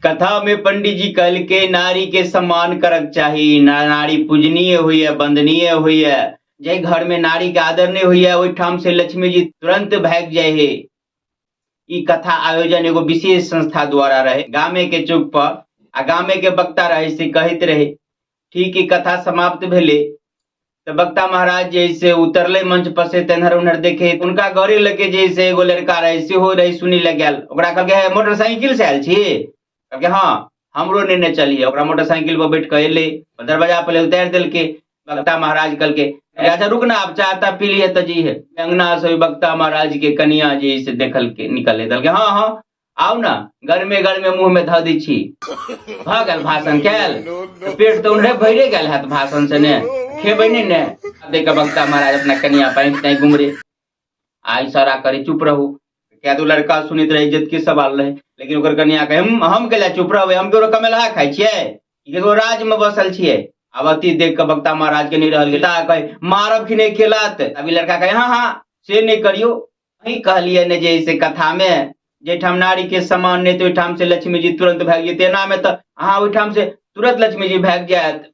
कथा में पंडित जी कल के नारी के सम्मान करक चाहिए, नारी पूजनीय हुई है, वंदनीय हुई है। जे घर में नारी के आदर नहीं हुई है वही ठाम से लक्ष्मी जी तुरंत भाग जाए है। ई कथा आयोजन एगो विशेष संस्था द्वारा रहे, गामे के चौक पर आ गामे के वक्ता रहे से कहते रहे। ठीक ही कथा समाप्त भेले तो वक्ता महाराज जैसे उतरले मंच पर से तेनहर उन्हर देखे उनका गौरी लगे जैसे एगो लड़का रहे से हो रही सुनी लग गया। ओकरा कहके मोटरसाइकिल से आयल छी? कहके हाँ हमरो ने चलिए। ओकरा मोटरसाइकिल पर बैठ के एले, दरवाजा पर उतार दिल के। वक्ता महाराज कल के अच्छा रुक ना, आप चाहता पी लिए तो जी है। अंगना से वक्ता महाराज के कनिया जी से देखल के निकले दल के हाँ हाँ आओ ना, घर में मुंह में ध दी छी। भगल भाषण कैल पेट तो उन्हें भरे गल है भाषण से ने खेबे ने देख वक्ता महाराज अपना कनिया पैंत नहीं घुमरे आई सारा करे चुप रहो। क्या तो लड़का सुनित रहे इज्जत के सवाल रहे, लेकिन ओकर कनिया कहे हम के चुप रहे, हम केरो कमेला खाई छिए, राज में बसल छिए। अवती देख के वक्ता महाराज के नहीं रहल कहे मारब कि नहीं खेलात। अभी लड़का कहे हाँ हाँ से नहीं करियो। वही कहलिए ने जैसे कथा में जेठाम नारी के समान नहीं तो ठाम से लक्ष्मी जी तुरंत भाग जाते, तेना में तो हाँ ओठाम से तुरंत लक्ष्मी जी भाग जात।